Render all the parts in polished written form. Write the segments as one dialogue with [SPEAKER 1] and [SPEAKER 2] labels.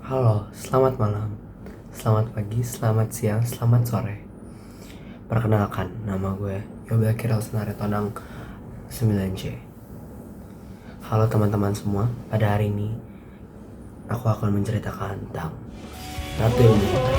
[SPEAKER 1] Halo, selamat malam, selamat pagi, selamat siang, selamat sore. Perkenalkan, nama gue Yobil Kiral Senaretonang 9C. Halo teman-teman semua, pada hari ini aku akan menceritakan tentang Ratu Ilmu Hitam.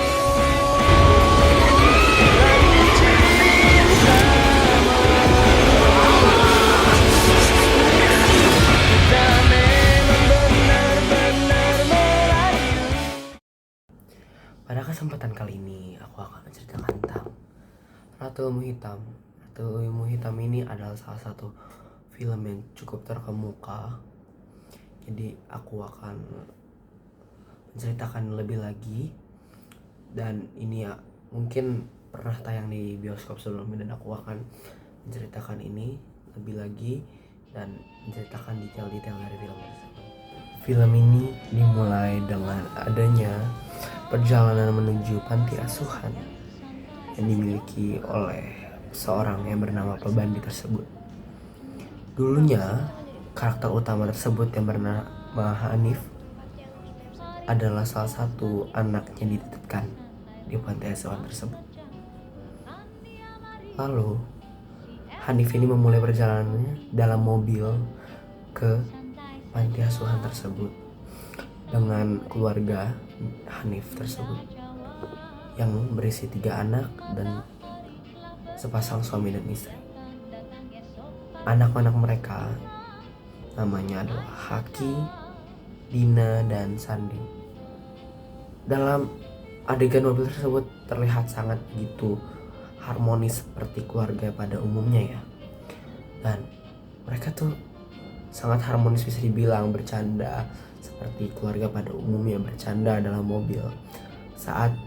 [SPEAKER 1] Pada kesempatan kali ini, aku akan menceritakan tentang Ratu Ilmu Hitam. Ratu Ilmu Hitam ini adalah salah satu film yang cukup terkemuka. Jadi aku akan menceritakan lebih lagi. Dan ini ya mungkin pernah tayang di bioskop sebelumnya, dan aku akan menceritakan ini lebih lagi dan menceritakan detail-detail dari film tersebut. Film ini dimulai dengan adanya perjalanan menuju panti asuhan yang dimiliki oleh seorang yang bernama Pabandi tersebut. Dulunya karakter utama tersebut yang bernama Hanif adalah salah satu anak yang dititipkan di panti asuhan tersebut. Lalu Hanif ini memulai perjalanannya dalam mobil ke panti asuhan tersebut dengan keluarga Hanif tersebut yang berisi 3 anak dan sepasang suami dan istri. Anak-anak mereka namanya adalah Haki, Dina, dan Sandi. Dalam adegan mobil tersebut terlihat sangat begitu harmonis seperti keluarga pada umumnya ya. Dan mereka tuh sangat harmonis, bisa dibilang bercanda seperti keluarga pada umumnya bercanda dalam mobil. Saat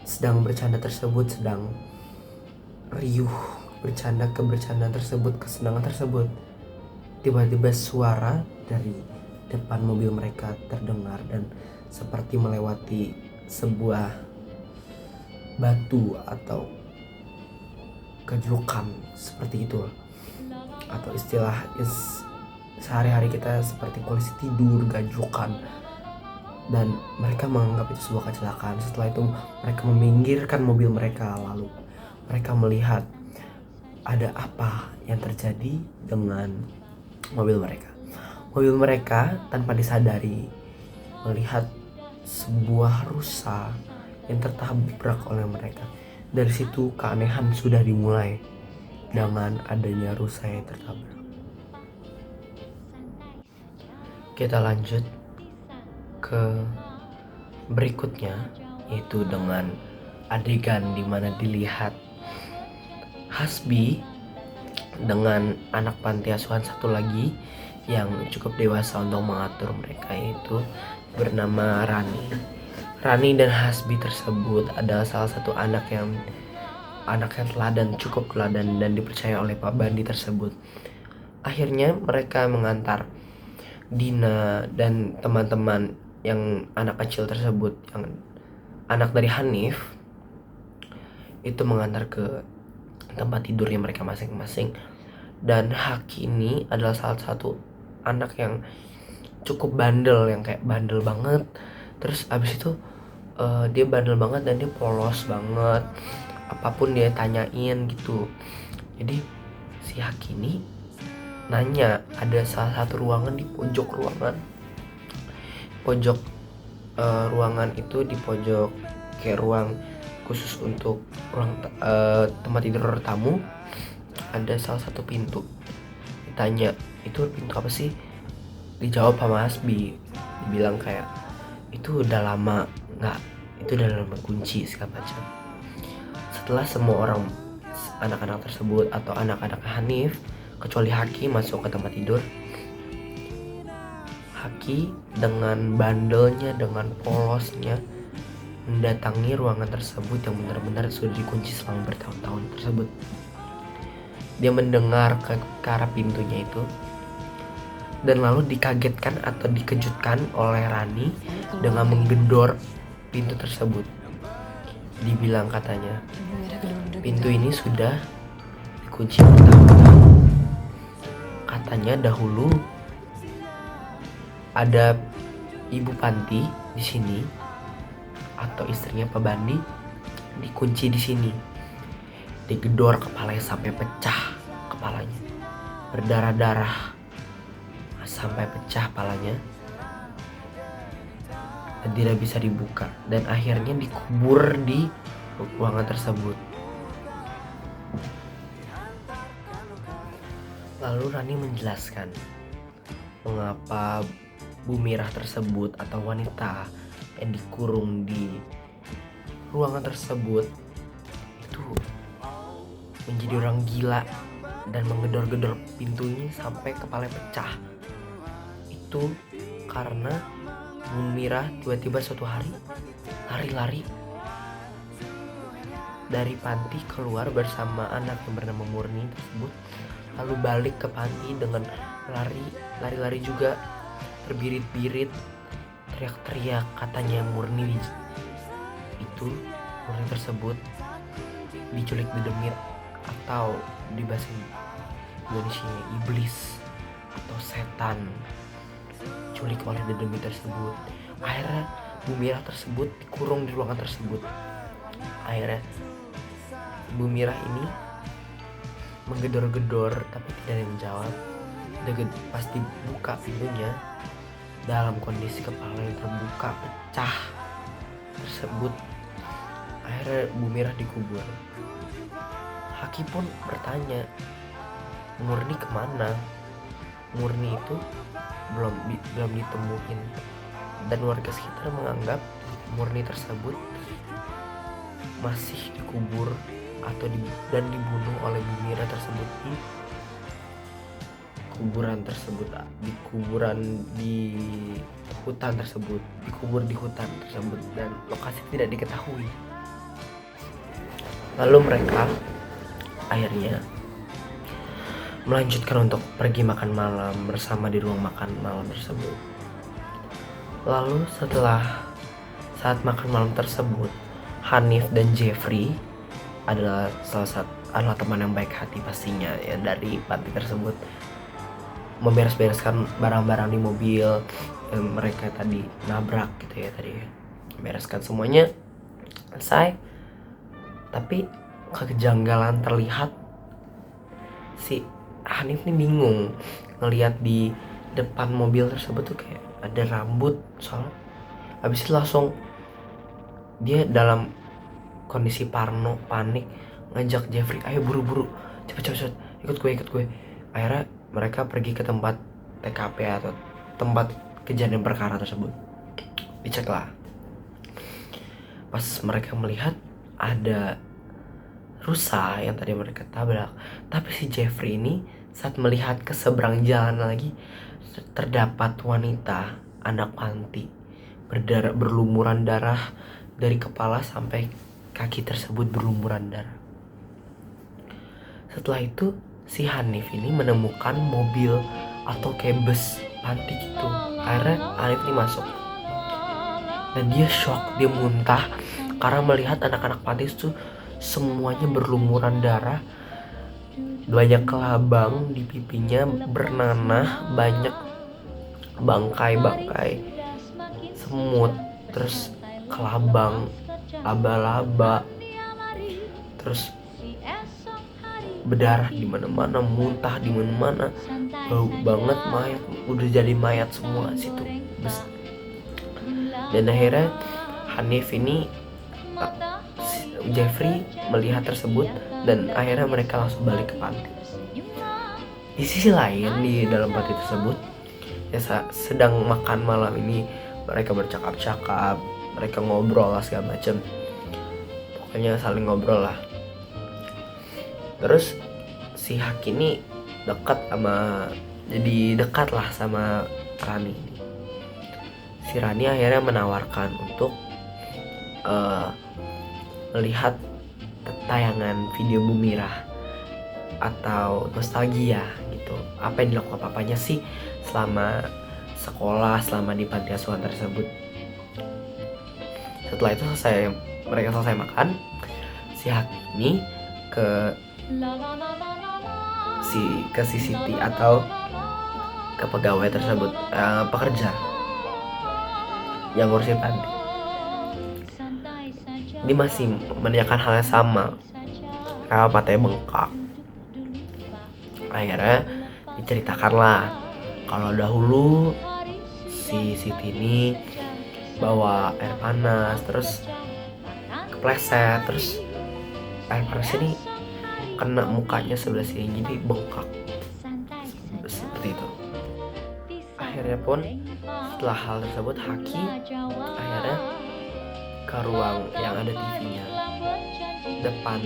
[SPEAKER 1] sedang bercanda tersebut, sedang riuh bercanda kebercandaan tersebut, kesenangan tersebut, tiba-tiba suara dari depan mobil mereka terdengar dan seperti melewati sebuah batu atau kejukan seperti itu, atau istilah sehari-hari kita seperti polisi tidur, gajukan. Dan mereka menganggap itu sebuah kecelakaan. Setelah itu mereka meminggirkan mobil mereka, lalu mereka melihat ada apa yang terjadi dengan mobil mereka. Mobil mereka tanpa disadari melihat sebuah rusa yang tertabrak oleh mereka. Dari situ keanehan sudah dimulai dengan adanya rusa yang tertabrak. Kita lanjut ke berikutnya, yaitu dengan adegan dimana dilihat Hasbi dengan anak panti asuhan satu lagi yang cukup dewasa untuk mengatur mereka, yaitu bernama Rani. Rani dan Hasbi tersebut adalah salah satu anak yang teladan, cukup teladan dan dipercaya oleh Pak Bandi tersebut. Akhirnya mereka mengantar Dina dan teman-teman yang anak kecil tersebut, yang anak dari Hanif, itu mengantar ke tempat tidurnya mereka masing-masing. Dan Haki ini adalah salah satu anak yang cukup bandel, yang kayak bandel banget. Terus abis itu dia bandel banget dan dia polos banget, apapun dia tanyain gitu. Jadi si Haki ini nanya, ada salah satu ruangan di pojok ruangan. Ruangan itu di pojok kayak ruang khusus untuk ruang tempat tidur tamu. Ada salah satu pintu. Ditanya, itu pintu apa sih? Dijawab sama Hasbi. Dibilang kayak, itu udah lama nggak, itu udah lama kunci segala macam. Setelah semua orang, anak-anak tersebut atau anak-anak Hanif kecuali Haki masuk ke tempat tidur, Haki dengan bandelnya, dengan polosnya mendatangi ruangan tersebut yang benar-benar sudah dikunci selama bertahun-tahun tersebut. Dia mendengar ke arah pintunya itu dan lalu dikagetkan atau dikejutkan oleh Rani dengan menggedor pintu tersebut. Dibilang katanya, pintu ini sudah dikunci bertahun-tahun. Katanya dahulu ada ibu panti di sini atau istrinya Pak Bandi dikunci di sini, digedor kepalanya sampai pecah kepalanya, berdarah-darah sampai pecah kepalanya dan tidak bisa dibuka, dan akhirnya dikubur di ruangan tersebut. Lalu Rani menjelaskan mengapa Bu Mirah tersebut atau wanita yang dikurung di ruangan tersebut itu menjadi orang gila dan menggedor-gedor pintunya sampai kepala pecah. Itu karena Bu Mirah tiba-tiba suatu hari lari-lari dari panti keluar bersama anak yang bernama Murni tersebut, lalu balik ke panti dengan lari-lari juga, terbirit-birit, teriak-teriak, katanya Murni tersebut diculik dedemit atau di bahasa Indonesia iblis atau setan, culik oleh dedemit tersebut. Akhirnya Bu Mirah tersebut dikurung di ruangan tersebut. Akhirnya Bu Mirah ini menggedor-gedor tapi tidak ada yang menjawab. Pas dibuka pintunya, dalam kondisi kepala yang terbuka pecah tersebut, akhirnya Bu Mirah dikubur. Haki pun bertanya, Murni kemana? Murni itu belum ditemuin, dan warga sekitar menganggap Murni tersebut masih dikubur atau dan dibunuh oleh Bu Mirah tersebut di kuburan tersebut, di hutan tersebut, dikubur di hutan tersebut, dan lokasi tidak diketahui. Lalu mereka akhirnya melanjutkan untuk pergi makan malam bersama di ruang makan malam tersebut. Lalu saat makan malam tersebut, Hanif dan Jeffrey adalah teman yang baik hati pastinya ya dari panti tersebut, memberes-bereskan barang-barang di mobil mereka tadi nabrak gitu ya, membereskan semuanya selesai. Tapi kejanggalan terlihat, si Hanif nih bingung ngelihat di depan mobil tersebut tuh kayak ada rambut. Soalnya habis itu langsung dia dalam kondisi panik ngajak Jeffrey, ayo buru-buru, cepet ikut gue. Akhirnya mereka pergi ke tempat TKP atau tempat kejadian perkara tersebut. Diceklah. Pas mereka melihat ada rusa yang tadi mereka tabrak, tapi si Jeffrey ini saat melihat ke seberang jalan lagi, terdapat wanita anak panti berlumuran darah dari kepala sampai kaki tersebut berlumuran darah. Setelah itu si Hanif ini menemukan mobil atau kayak bus panti gitu. Akhirnya Hanif ini masuk dan dia shock, dia muntah karena melihat anak-anak panti itu semuanya berlumuran darah, banyak kelabang di pipinya bernanah, banyak bangkai semut, terus kelabang, laba-laba, terus berdarah di mana-mana, muntah di mana-mana, bau banget, mayat udah jadi mayat semua situ. Dan akhirnya Hanif ini Jeffrey melihat tersebut dan akhirnya mereka langsung balik ke panti. Di sisi lain di dalam panti tersebut ya sedang makan malam ini, mereka bercakap-cakap, mereka ngobrol lah segala macam, pokoknya saling ngobrol lah. Terus si Haki ini dekat lah sama Rani. Si Rani akhirnya menawarkan untuk melihat tayangan video Bu Mirah atau nostalgia gitu, apa yang dilakukan papanya sih selama sekolah, selama di panti asuhan tersebut. Setelah itu mereka selesai makan, si Haki ini ke Siti atau ke pegawai tersebut, pekerja yang ngurusin panti. dia masih menanyakan hal yang sama. Matanya bengkak. Akhirnya diceritakanlah kalau dahulu si Siti ini bawa air panas, terus kepleset, terus air panas ini kena mukanya sebelah sini jadi bengkak seperti itu. Akhirnya pun setelah hal tersebut Haki akhirnya ke ruang yang ada TV-nya, depan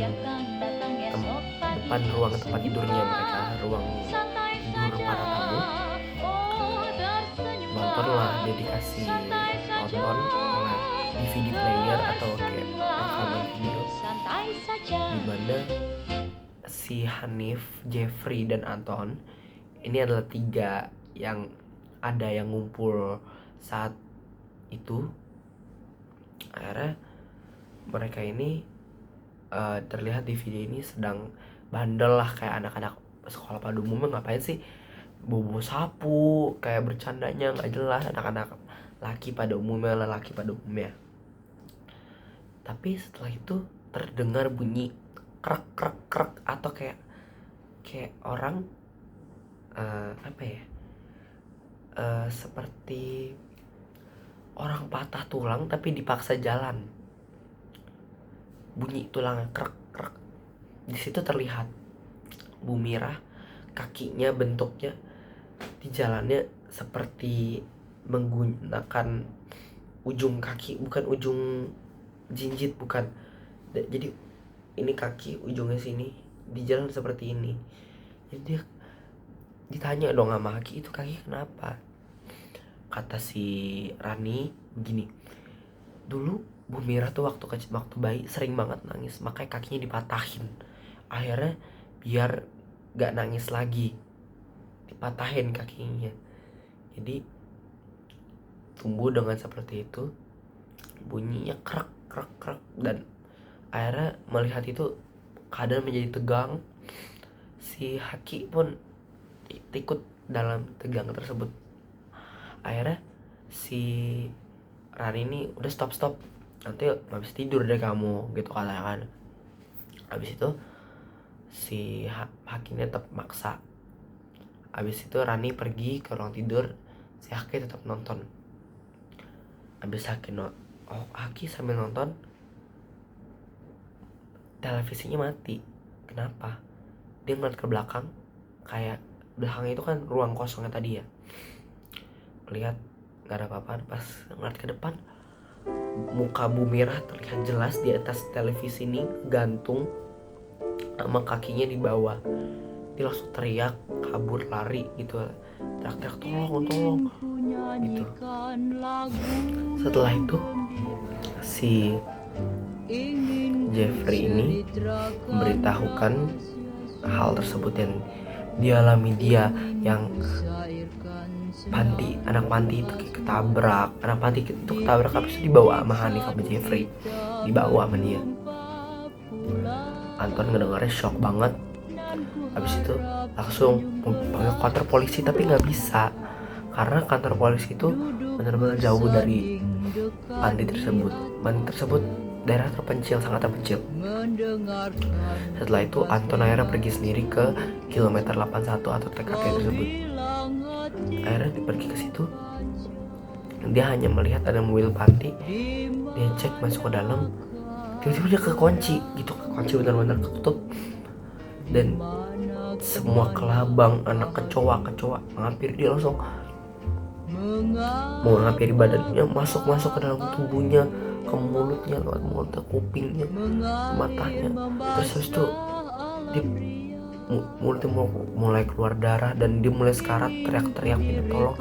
[SPEAKER 1] ruang tempat tidurnya mereka, ruang tidur para tamu. Nontonlah, dia dikasih nonton oleh DVD player atau kayak rekaman video, dimana si Hanif, Jeffrey, dan Anton ini adalah 3 yang ada yang ngumpul saat itu. Akhirnya mereka ini terlihat di video ini sedang bandel lah, kayak anak-anak sekolah pada umumnya ngapain sih bobo sapu, kayak bercandanya nggak jelas anak-anak lelaki pada umumnya. Tapi setelah itu terdengar bunyi krek krek krek atau kayak orang seperti orang patah tulang tapi dipaksa jalan. Bunyi tulangnya krek krek. Di situ terlihat Bu Mirah, kakinya bentuknya di jalannya seperti menggunakan ujung kaki, bukan ujung jinjit, bukan. Jadi ini kaki ujungnya sini, di jalan seperti ini. Jadi dia ditanya dong sama Haki, itu kaki kenapa? Kata si Rani begini, dulu Bu Mirah tuh waktu bayi sering banget nangis, makanya kakinya dipatahin. Akhirnya biar gak nangis lagi, dipatahin kakinya. Jadi tumbuh dengan seperti itu, bunyinya krek krek krek. Dan akhirnya melihat itu keadaan menjadi tegang. Si Haki pun ikut dalam tegang tersebut. Akhirnya si Rani ini udah stop, nanti gak bisa tidur deh kamu, gitu katakan. Habis itu si Haki ini tetap maksa. Habis itu Rani pergi ke ruang tidur, si Haki tetap nonton. Habis Haki sambil nonton, televisinya mati. Kenapa? Dia ngeliat ke belakang, kayak belakangnya itu kan ruang kosongnya tadi ya. Lihat gak ada apa-apa. Pas ngeliat ke depan, muka Bu Mirah terlihat jelas di atas televisi ini, gantung sama kakinya di bawah. Dia langsung teriak, kabur, lari gitu, teriak-teriak tolong gitu. Setelah itu si Jeffrey ini memberitahukan hal tersebut yang dialami dia, yang anak panti itu ketabrak. Anak panti itu ketabrak, habis itu dibawa sama Hanif sama Jeffrey, dibawa sama dia. Anton ngedengarnya shock banget. Habis itu langsung panggil kantor polisi, tapi nggak bisa karena kantor polisi itu benar-benar jauh dari panti tersebut. Panti tersebut daerah terpencil, sangat terpencil. Setelah itu Anton akhirnya pergi sendiri ke kilometer 81 atau TKP tersebut. Akhirnya dia pergi ke situ. Dia hanya melihat ada mobil panti. Dia cek masuk ke dalam. Tiba-tiba dia kekunci gitu, kekunci benar-benar ketutup. Dan semua kelabang anak kecoa menghampiri dia, langsung menghampiri badannya, masuk ke dalam tubuhnya, ke mulutnya, lewat mulut, ke kupingnya, ke matanya. Terus habis itu dia mulutnya mulai keluar darah dan dia mulai sekarat, teriak-teriak minta tolong.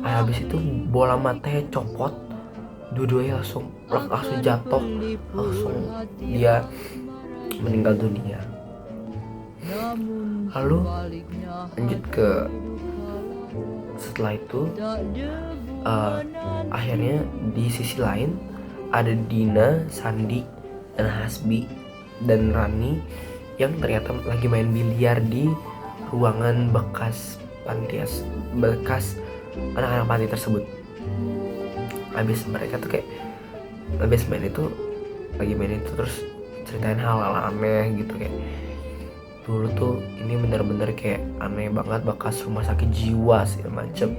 [SPEAKER 1] Habis itu bola matanya copot, dua-duanya langsung jatuh, langsung dia meninggal dunia. Lalu lanjut ke setelah itu akhirnya di sisi lain ada Dina, Sandi, dan Hasbi dan Rani yang ternyata lagi main biliar di ruangan bekas anak-anak panti tersebut. Habis mereka tuh kayak habis main itu lagi main itu terus ceritain hal-hal aneh gitu, kayak dulu tuh ini bener-bener kayak aneh banget, bekas rumah sakit jiwa segala macem.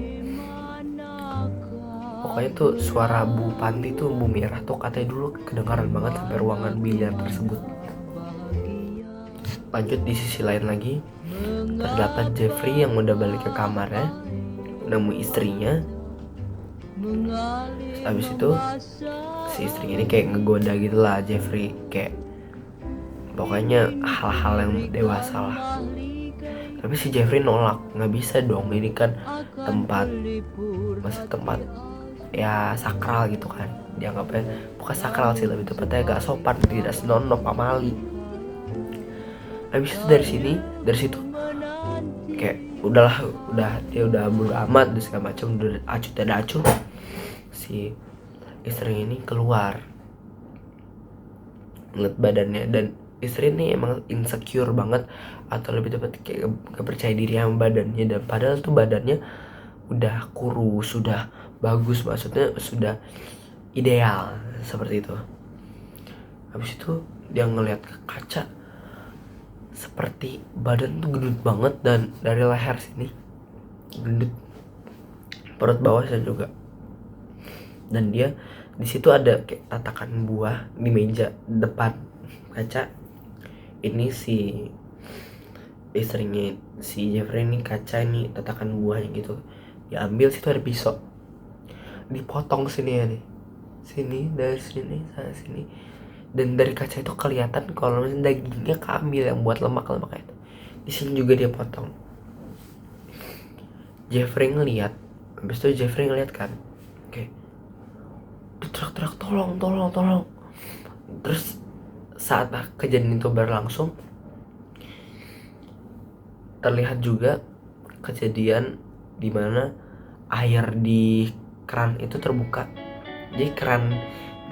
[SPEAKER 1] Pokoknya tuh suara Bu Panti tuh, Bu Mirah tuh katanya dulu kedengaran banget sampai ruangan biliar tersebut. Lanjut di sisi lain lagi, terdapat Jeffrey yang udah balik ke kamarnya, nemu istrinya. Habis itu si istrinya ini kayak ngegoda gitu lah Jeffrey, kayak pokoknya hal-hal yang dewasa lah. Tapi si Jeffrey nolak, nggak bisa dong, ini kan tempat, masih tempat ya sakral gitu kan, dianggapnya bukan sakral sih, lebih tepatnya gak sopan, tidak senonoh pamali. Habis itu dari situ kayak udah dia udah bodo amat dan segala macam, udah acuh, si istri ini keluar ngeliat badannya, dan istri ini emang insecure banget, atau lebih tepat kayak gak percaya diri sama badannya, dan padahal tuh badannya udah kurus, sudah bagus, maksudnya sudah ideal seperti itu. Habis itu dia ngeliat ke kaca, seperti badan tuh gendut banget, dan dari leher sini gendut, perut bawahnya juga. Dan dia di situ ada kayak tatakan buah di meja depan kaca. Ini si istrinya si Jeffrey ini kaca ini tatakan buahnya gitu, diambil, situ ada pisau, dipotong sini ya nih, sini dari sini sana sini, dan dari kaca itu kelihatan kalau misalnya dagingnya keambil yang buat lemak-lemak itu, di sini juga dia potong. Jeffrey ngeliat, habis itu Jeffrey ngeliat kan, kayak teriak-teriak tolong. Terus saat kejadian itu berlangsung, terlihat juga kejadian dimana air di keran itu terbuka. Jadi keran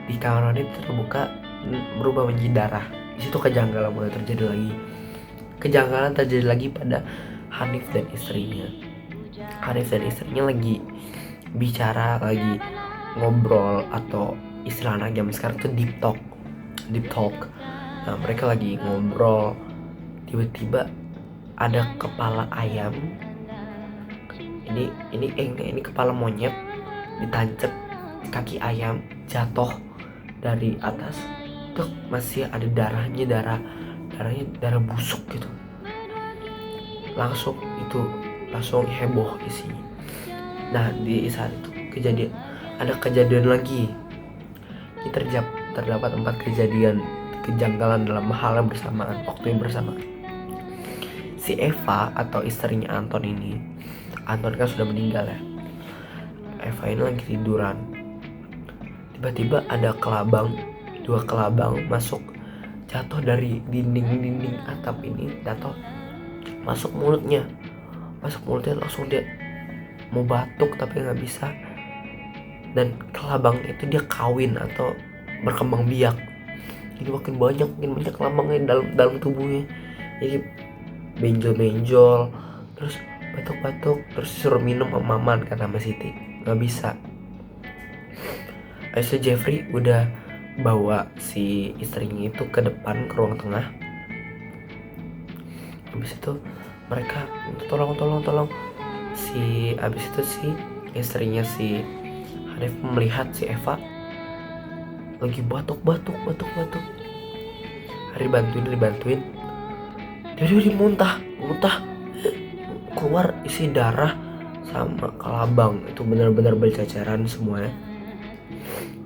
[SPEAKER 1] di kamar mandi terbuka, berubah menjadi darah. Di situ kejanggalan mulai terjadi lagi. Kejanggalan terjadi lagi pada Hanif dan istrinya. Hanif dan istrinya lagi bicara, lagi ngobrol, atau istilah anak zaman sekarang tuh deep talk. Nah, mereka lagi ngobrol, tiba-tiba ada kepala ayam. Ini kepala monyet ditancap kaki ayam, jatuh dari atas. Tuh masih ada darahnya, darah busuk gitu. Langsung heboh isinya. Nah, di saat itu ada kejadian lagi. Ini terdapat 4 kejadian kejanggalan dalam hal yang bersamaan, waktu yang bersamaan. Si Eva atau istrinya Anton ini, Anton kan sudah meninggal ya, Eva ini lagi tiduran. Tiba-tiba ada dua kelabang masuk, jatuh dari dinding atap ini, jatuh masuk mulutnya, langsung dia mau batuk tapi nggak bisa. Dan kelabang itu dia kawin atau berkembang biak, jadi makin banyak kelabangnya dalam tubuhnya. Jadi benjol, terus batuk, terus suruh minum sama Maman kata Mas Siti, nggak bisa. Habis itu Jeffrey udah bawa si istrinya itu ke depan, ke ruang tengah. Habis itu mereka tolong. Habis itu si istrinya si Hanif melihat si Eva lagi batuk. Hari dibantuin. Dia muntah, keluar isi darah sama kelabang, itu benar-benar berceceran semuanya.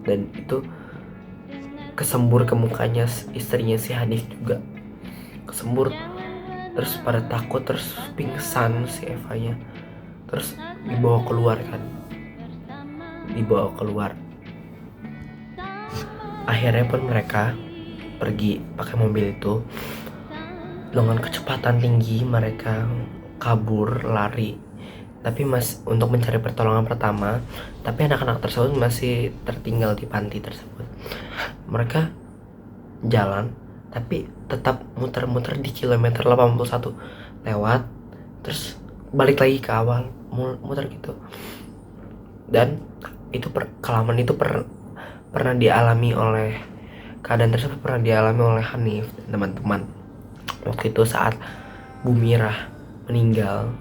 [SPEAKER 1] Dan itu kesembur ke mukanya istrinya si Hanif juga, kesembur. Terus pada takut, terus pingsan si Evanya, terus dibawa keluar. Akhirnya pun mereka pergi pakai mobil itu dengan kecepatan tinggi. Mereka kabur, lari, tapi untuk mencari pertolongan pertama. Tapi anak-anak tersebut masih tertinggal di panti tersebut. Mereka jalan tapi tetap muter-muter di kilometer 81, lewat terus balik lagi ke awal, muter gitu. Dan itu kelaman itu pernah dialami oleh keadaan tersebut pernah dialami oleh Hanif dan teman-teman. Waktu itu saat Bu Mirah meninggal,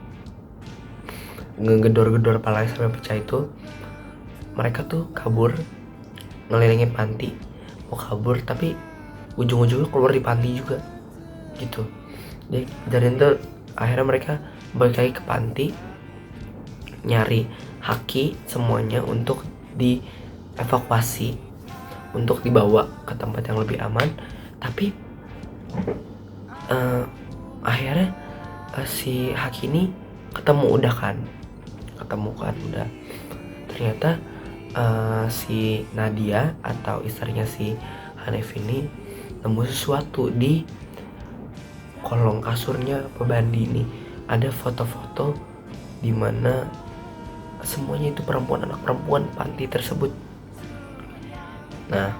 [SPEAKER 1] ngegedor-gedor palanya sampai pecah itu, mereka tuh kabur ngelilingin panti, mau kabur tapi ujung-ujungnya keluar di panti juga gitu. Jadi itu akhirnya mereka balik lagi ke panti, nyari Haki semuanya untuk dievakuasi, untuk dibawa ke tempat yang lebih aman. Tapi akhirnya si Haki ini ketemu kan udah. Ternyata si Nadia atau istrinya si Hanif ini nemu sesuatu di kolong kasurnya Pebandi ini. Ada foto-foto dimana semuanya itu anak perempuan panti tersebut. Nah,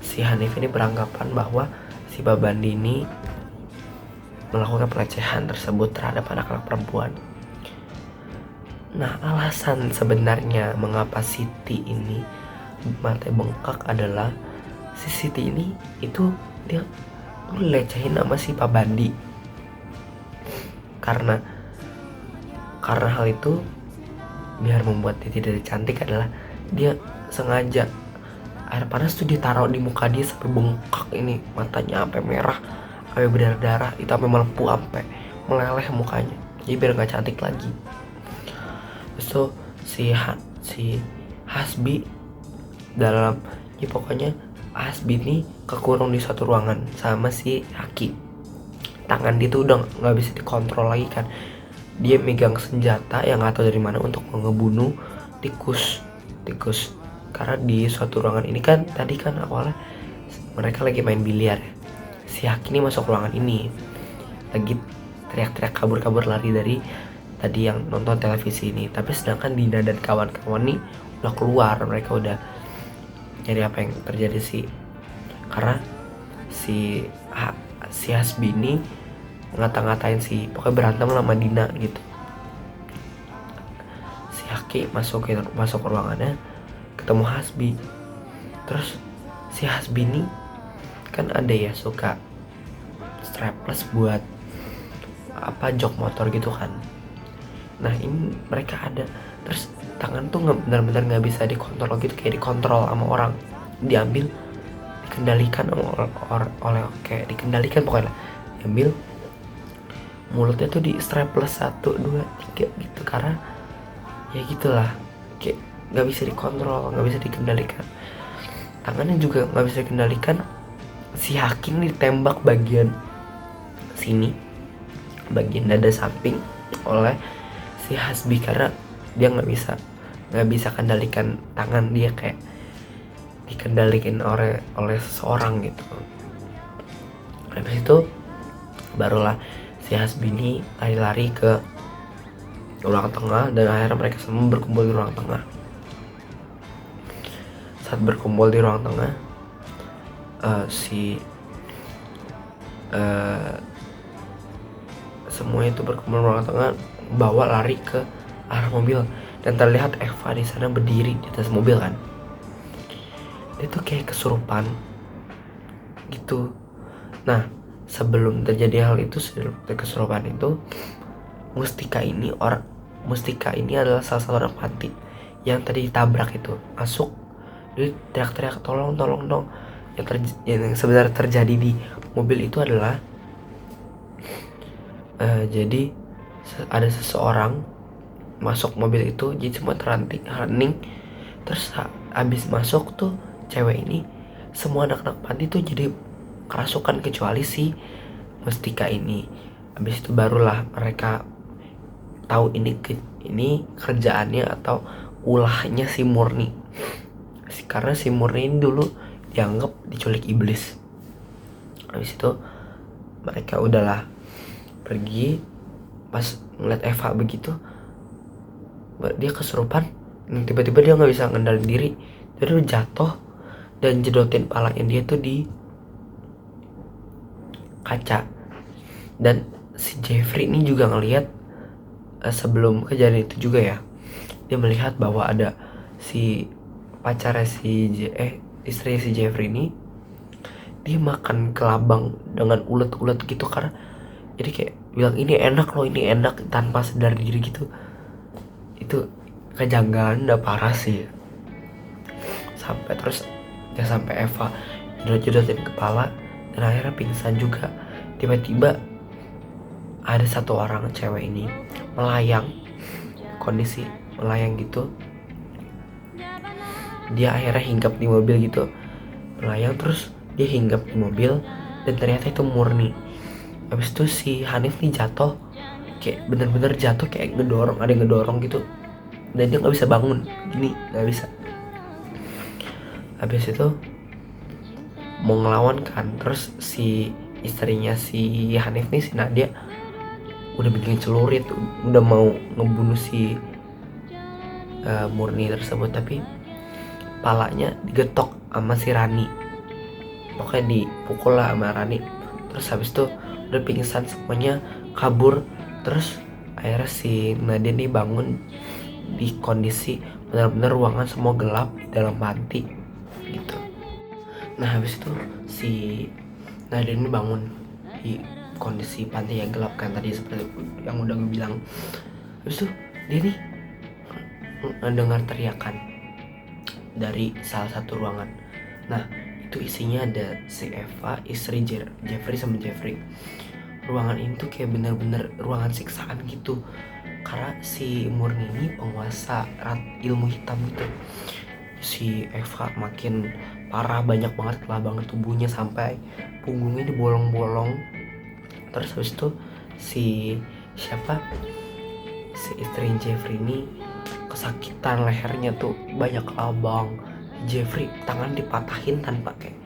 [SPEAKER 1] si Hanif ini beranggapan bahwa si Pebandi ini melakukan pelecehan tersebut terhadap anak-anak perempuan. Nah, alasan sebenarnya mengapa Siti ini mata bengkak adalah si Siti ini itu dia lecehin sama si Pebandi. Karena hal itu biar membuat dia tidak cantik adalah dia sengaja air panas tuh ditaruh di muka dia sampai bengkak ini, matanya sampai merah, sampai berdarah, itu sampai melepuh, sampai meleleh mukanya, jadi biar nggak cantik lagi. Terus tuh si Hasbi dalam, ya pokoknya Hasbi ini kekurung di satu ruangan sama si Haki. Tangan dia tuh udah nggak bisa dikontrol lagi kan, dia megang senjata yang nggak tahu dari mana untuk ngebunuh tikus. Karena di suatu ruangan ini kan tadi kan awalnya mereka lagi main biliar ya. Si Haki ini masuk ruangan ini lagi teriak-teriak kabur lari dari tadi yang nonton televisi ini. Tapi sedangkan Dina dan kawan-kawan nih udah keluar, mereka udah nyari apa yang terjadi sih. Karena si Hasbi ini ngata-ngatain pokoknya berantem sama Dina gitu. Si Haki masuk ke ruangannya, ketemu Hasbi. Terus si Hasbi ini kan ada ya suka strapless buat jok motor gitu kan. Nah ini mereka ada, terus tangan tuh benar-benar nggak bisa dikontrol gitu, kayak dikontrol sama orang, diambil, dikendalikan oleh kayak dikendalikan pokoknya, diambil, mulutnya tuh di strapless 1, 2, 3 gitu. Karena ya gitulah, kayak nggak bisa dikontrol, nggak bisa dikendalikan, tangannya juga nggak bisa dikendalikan. Si Hakim ditembak bagian sini, bagian dada samping oleh si Hasbi, karena dia nggak bisa kendalikan tangan dia, kayak dikendalikan oleh seseorang gitu. Habis itu barulah si Hasbi ini lari-lari ke ruang tengah, dan akhirnya mereka semua berkumpul di ruang tengah. Saat berkumpul di ruang tengah, semua itu berkumpul di ruang tengah, bawa lari ke arah mobil, dan terlihat Eva di sana berdiri di atas mobil kan. Dia tuh kayak kesurupan gitu. Nah, sebelum terjadi hal itu, kesurupan itu, Mustika ini adalah salah satu orang panti yang tadi ditabrak itu masuk. Dia teriak-teriak tolong dong. Yang sebenarnya terjadi di mobil itu adalah jadi ada seseorang masuk mobil itu, jadi semua hening. Terus habis masuk tuh cewek ini, semua anak-anak panti tuh jadi kerasukan kecuali si Mustika ini. Habis itu barulah mereka tahu ini kerjaannya atau ulahnya si Murni. Karena si Murni ini dulu dianggap diculik iblis. Habis itu mereka udahlah pergi. Pas ngeliat Eva begitu, dia kesurupan, tiba-tiba dia nggak bisa ngendalin diri, dia tuh jatuh dan jedotin palanya dia tuh di kaca. Dan si Jeffrey ini juga ngelihat sebelum kejadian itu juga ya, dia melihat bahwa ada si pacarnya istri si Jeffrey ini dia makan kelabang dengan ulet-ulet gitu, karena jadi kayak bilang ini enak loh, ini enak, tanpa sadar diri gitu. Itu kejanggalan udah parah sih. Sampai terus ya sampai Eva jodotin kepala dan akhirnya pingsan juga. Tiba-tiba ada satu orang cewek ini melayang, kondisi melayang gitu. Dia akhirnya hinggap di mobil gitu, melayang terus dia hinggap di mobil dan ternyata itu murni. Habis itu si Hanif nih jatuh, kayak bener-bener jatuh, kayak ngedorong, ada yang ngedorong gitu, dan dia nggak bisa bangun, gini nggak bisa. Habis itu mau ngelawan kan, terus si istrinya si Hanif nih, si Nadia, udah bikin celurit, udah mau ngebunuh si Murni tersebut, tapi palanya digetok sama si Rani, pokoknya dipukul lah sama Rani. Terus habis itu udah pingsan semuanya, kabur. Terus akhirnya si Nadia nih bangun di kondisi benar-benar ruangan semua gelap dalam panti gitu. Nah habis itu si Nadia ini bangun di kondisi panti yang gelap kan, tadi seperti yang udah gue bilang. Habis itu dia nih mendengar teriakan dari salah satu ruangan. Nah itu isinya ada si Eva, istri Jeffrey sama Jeffrey. Ruangan ini tuh kayak bener-bener ruangan siksaan gitu, karena si Murni ini penguasa ilmu hitam gitu. Si Eva makin parah, banyak banget kelabangan tubuhnya sampai punggungnya dibolong-bolong. Terus habis itu si istri Jeffrey ini kesakitan, lehernya tuh banyak labang. Jeffrey tangan dipatahin tanpa kayak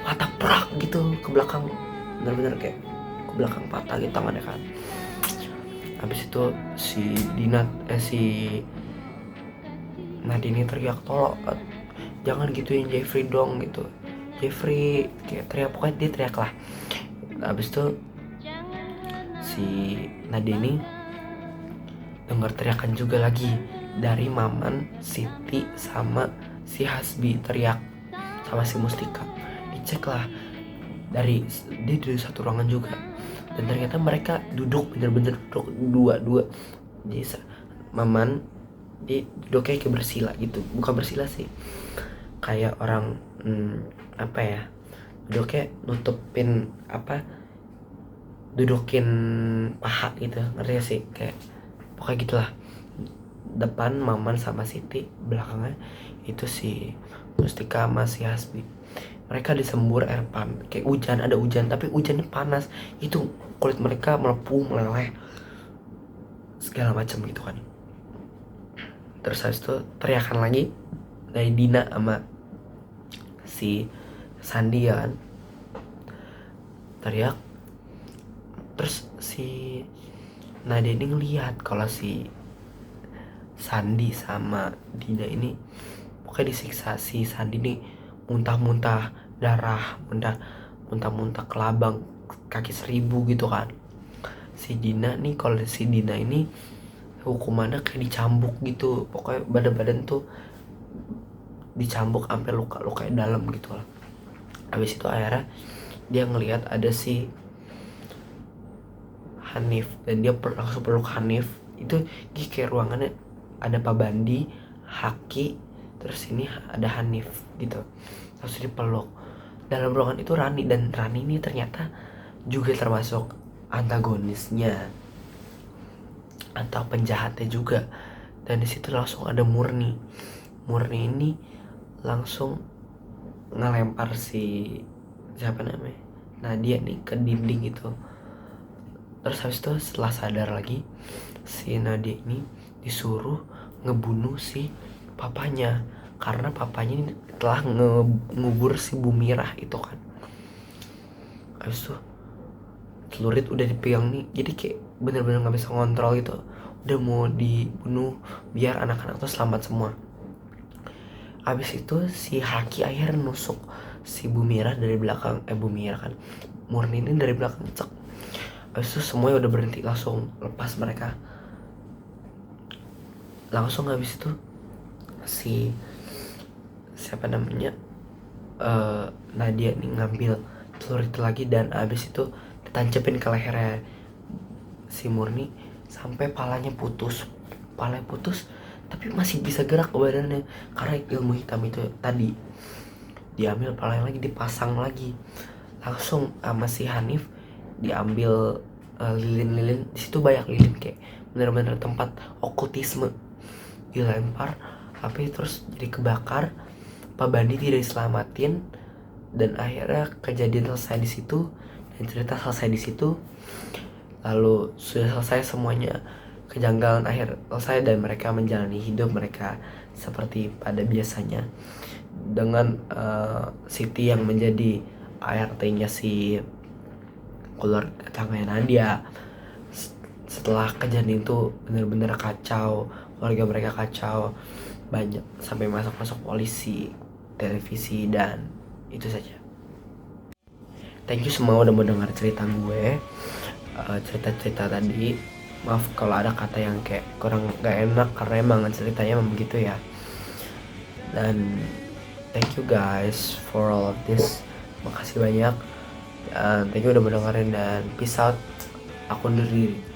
[SPEAKER 1] patah prak gitu ke belakang, bener-bener kayak ke belakang patah gitu tangannya kan. Habis itu si Nadine teriak, tolong jangan gituin Jeffrey dong gitu. Jeffrey kayak teriak, pokoknya dia teriak lah. Habis itu si Nadine dengar teriakan juga lagi dari Maman, Siti sama si Hasbi teriak, sama si Mustika. Dicek lah, dia di satu ruangan juga, dan ternyata mereka duduk bener-bener duduk dua. Jadi Maman dia duduk kayak bersila gitu, bukan bersila sih, kayak orang apa ya, duduk kayak dudukin paha gitu, ngerti gak sih, kayak pokoknya gitulah. Depan Maman sama Siti, belakangnya itu si Mustika sama si Hasbi. Mereka disembur air kayak hujan, ada hujan tapi hujannya panas, itu kulit mereka melepuh, meleleh segala macam gitu kan. Terus habis itu teriakan lagi dari Dina sama si Sandi ya kan, teriak. Terus si Nadia ini ngeliat kalau si Sandi sama Dina ini pokoknya disiksa. Si Sandi nih muntah-muntah darah, muntah-muntah kelabang kaki 1000 gitu kan. Si Dina nih, kalau si Dina ini hukumannya kayak dicambuk gitu, pokoknya badan-badan tuh dicambuk sampai luka-luka dalam gitu lah. Habis itu akhirnya dia ngelihat ada si Hanif dan dia langsung peluk Hanif. Itu kayak ruangannya ada Pak Bandi, Haki, terus ini ada Hanif gitu, langsung dipeluk. Dalam ruangan itu Rani, dan Rani ini ternyata juga termasuk antagonisnya atau penjahatnya juga. Dan disitu langsung ada Murni ini langsung ngelempar si Nadia nih ke dinding gitu. Terus habis itu setelah sadar lagi, si Nadia ini disuruh ngebunuh si papanya, karena papanya ini telah ngubur si Bumirah itu kan. Habis itu celurit udah dipegang nih, jadi kayak bener-bener gak bisa ngontrol gitu, udah mau dibunuh biar anak-anak tuh selamat semua. Habis itu si Haki akhirnya nusuk si Bumirah dari belakang, Bumirah kan, Murni ini dari belakang, cek. Habis itu semuanya udah berhenti, langsung lepas mereka. Langsung habis itu si Nadia nih ngambil telur itu lagi, dan abis itu ditancepin ke lehernya si Murni sampai palanya putus tapi masih bisa gerak badannya karena ilmu hitam itu tadi. Diambil palanya lagi, dipasang lagi, langsung sama si Hanif diambil lilin-lilin. Di situ banyak lilin, kayak bener-bener tempat okultisme. Dilempar api terus jadi kebakar. Pak Bandi tidak diselamatin, dan akhirnya kejadian selesai di situ dan cerita selesai di situ. Lalu sudah selesai semuanya, kejanggalan akhir selesai, dan mereka menjalani hidup mereka seperti pada biasanya dengan Siti yang menjadi ART-nya si keluarga tangganya Nadia. Setelah kejadian itu benar-benar kacau, keluarga mereka kacau, banyak sampai masuk polisi, televisi, dan itu saja. Thank you semua udah mau dengar cerita gue, cerita-cerita tadi. Maaf kalau ada kata yang kayak kurang gak enak, karena emang ceritanya emang begitu ya. Dan thank you guys for all of this. Makasih banyak. Thank you udah mendengarin, dan peace out. Aku undur diri.